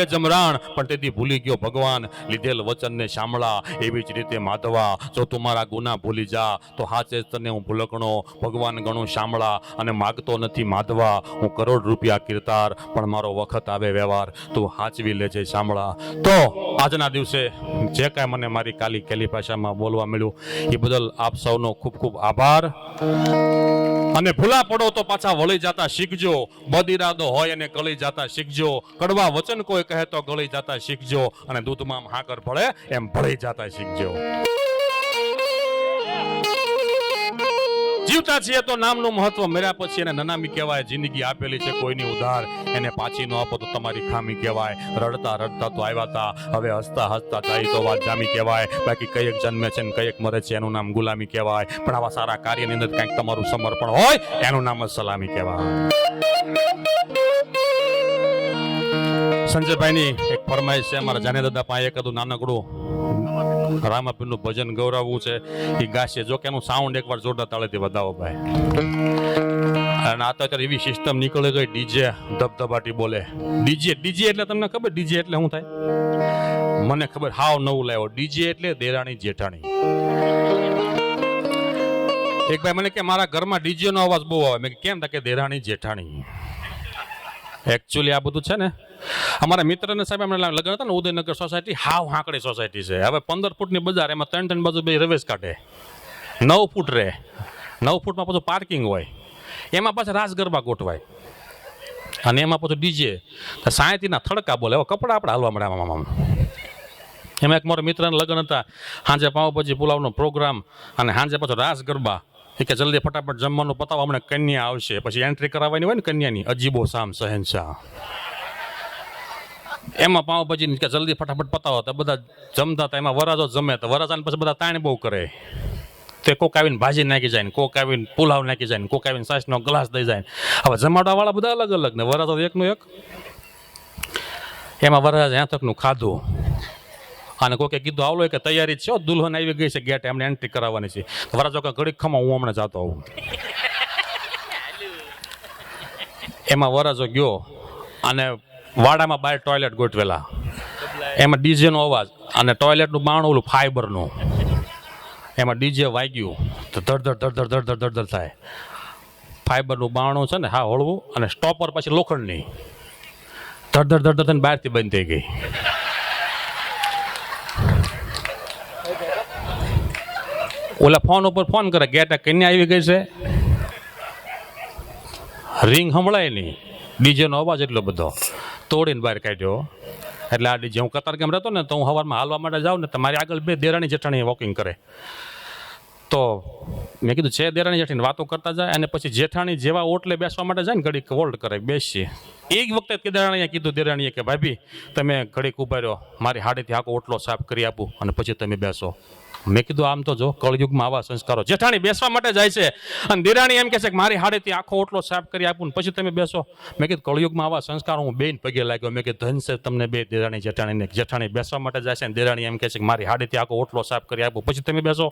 જમરાણ પણ તેથી ભૂલી ગયો ભગવાન લીધેલ વચનને શામળા એવી જ રીતે માધવા જો તું મારા ગુના ભૂલી જા તો હાચે જ તને હું ભૂલકણો ભગવાન ગણું શામળા અને માગતો નથી માધવા હું કરોડ રૂપિયા કીર્તાર પણ મારો વખત આવે વ્યવહાર તું હાચવી લેજે શામળા તો આજના દિવસે જે કાંઈ મને મારી કાલી કેલી ભાષામાં બોલવા મળ્યું એ બદલ આપ સૌનો ખૂબ ખૂબ આભાર અને ભૂલા પડો તો પાછા વળી જતા શીખજો બદ ઇરાદો હોય અને ગળી જતા શીખજો કડવા વચન કોઈ કહે તો ગળી જતા શીખજો અને દૂધમાં હાકર ભળે એમ ભળી જતા શીખજો જીવતા છીએ તો નામનું મહત્વ મર્યા પછી એને નનામી કહેવાય જિંદગી આપેલી છે કોઈની ઉધાર એને પાછી ન આપો તો તમારી ખામી કહેવાય રડતા રડતા તો આવ્યા હતા હવે હસતા હસતા જાય તો વાત જામી કહેવાય બાકી કઈક જન્મે છે ને કઈક મરે છે એનું નામ ગુલામી કહેવાય પણ આવા સારા કાર્યની અંદર કંઈક તમારું સમર્પણ હોય એનું નામ જ સલામી કહેવાય સંજયભાઈની એક ફરમાઈશ છે અમારા જાને દાદા પાસે એક હતું નાનકડું રામાપીરનું ભજન ગૌરવવું છે એ ગાશે જો કે એનું સાઉન્ડ એકવાર જોરદાર તાળેથી વધાવો ભાઈ અને આ તો અત્યારે એવી સિસ્ટમ નીકળી ગઈ ડીજે ધબધબાટી બોલે ડીજે એટલે તમને ખબર ડીજે એટલે શું થાય મને ખબર હાવ નવું લાવ્યો ડીજે એટલે દેરાણી જેઠાણી એક ભાઈ મને કે મારા ઘરમાં ડીજે નો અવાજ બહુ આવે મેં કેમ થાય કે દેરાણી જેઠાણી એકચ્યુઅલી આ બધું છે ને અમારા મિત્રને સાહેબ એમણે લગ્ન હતા ને ઉદયનગર સોસાયટી હાવ હાંકડી સોસાયટી છે હવે 15 ફૂટની બજાર એમાં 3 બાજુ બે રવેશ કાઢે 9 ફૂટ રહે 9 ફૂટમાં પાછું પાર્કિંગ હોય એમાં પાછા રાસ ગરબા ગોઠવાય અને એમાં પાછું ડીજે સાયતીના થડકા બોલે હવે કપડા આપણે હાલવા મળે આમાં એમાં એક મારા મિત્રના લગ્ન હતા સાંજે પાવભાજી પુલાવનો પ્રોગ્રામ અને સાંજે પાછો રાસ ગરબા કે જલ્દી ફટાફટ જમવાનું પતાવો હમણાં કન્યા આવશે પછી એન્ટ્રી કરાવવાની હોય ને કન્યાની અજીબો શામ શહેનશાહ એમાં પાવભાજી કે જલ્દી ફટાફટ પતાવો તો બધા જમતા હતા એમાં વરાજો જમે તો વરાજાને પછી બધા તાણ બહુ કરે તે કોક આવીને ભાજી નાખી જાય ને કોક આવીને પુલાવ નાખી જાય ને કોક આવીને સાસનો ગ્લાસ દઈ જાય હવે જમાડવા વાળા બધા અલગ અલગ ને વરાજો એકનું એક એમાં વરાજા ત્યાં તકનું ખાધું અને કોકે કીધું આવલો કે તૈયારી છે દુલ્હન આવી ગઈ છે ગેટ એમને એન્ટ્રી કરાવવાની છે વરાજો કે ઘડીક ખમા હું હમણાં જાતો આવું એમાં વરાજો ગયો અને વાડામાં બહાર ટોયલેટ ગોઠવેલા એમાં ડીજેનો અવાજ અને ટોયલેટનું બાણ ઓલું ફાઈબરનું એમાં ડીજે વાગ્યું તો ધડ થાય ફાઈબરનું બાણું છે ને હા હળવું અને સ્ટોપર પછી લોખંડની ધડ થઈને બહારથી બંધ થઈ ગઈ ઓલા ફોન ઉપર ફોન કરે ગેટ કન્યા આવી ગઈ છે, રિંગ સંભળાય નહીં, ડીજેનો અવાજ એટલો બધો, તોડીને બહાર કાઢ્યો. એટલે આ ડીજે હું કતાર કેમ રહેતો ને તો હું સવારમાં હાલવા માટે જાઉં ને તમારી આગળ બે દેરાણી જેઠાણી વોકિંગ કરે. તો મેં કીધું છે દેરાણી જેઠાણી વાતો કરતા જાય અને પછી જેઠાણી જેવા ઓટલે બેસવા માટે જાય ને ઘડીક હોલ્ડ કરે બેસીએ. એક વખતે દેરાણીએ કીધું દેરાણીએ કે ભાભી તમે ઘડીક ઉભા રહ્યો, મારી હાડીથી આખો ઓટલો સાફ કરી આપું અને પછી તમે બેસો. મેં કીધું આમ તો જો કળયુગમાં આવા સંસ્કારો. જેઠાણી બેસવા માટે જાય છે અને દેરાણી એમ કહે છે કે મારી હાડીથી આખો ઓટલો સાફ કરી આપું ને પછી તમે બેસો. મેં કીધું કળયુગમાં આવા સંસ્કારો. હું બેન પગે લાગ્યો. મેં કીધું ધન છે તમને બે દેરાણી જેઠાણીને. જેઠાણી બેસવા માટે જાય છે અને દેરાણી એમ કહે છે કે મારી હાડીથી આખો ઓટલો સાફ કરી આપું પછી તમે બેસો.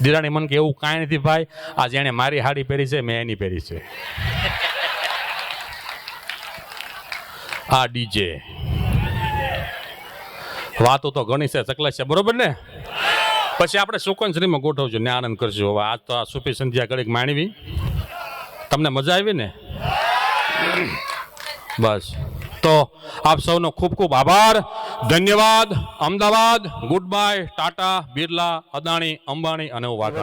દેરાણી મને કે એવું કાંઈ નથી ભાઈ, આ જેણે મારી હાડી પહેરી છે મેં એની પહેરી છે. આ ડીજે વાતો તો ઘણી છે, ચકલા છે, બરોબર ને? પછી આપણે સુકનશ્રીમાં ગોઠવજો ને આનંદ કરજો. હવે આજ તો આ સુપી સંધ્યા ઘડીક માણવી. તમને મજા આવી ને? બસ તો આપ સૌનો ખૂબ ખૂબ આભાર, ધન્યવાદ. અમદાવાદ, ગુડ બાય, ટાટા, બિરલા, અદાણી, અંબાણી અને હું વાઘા.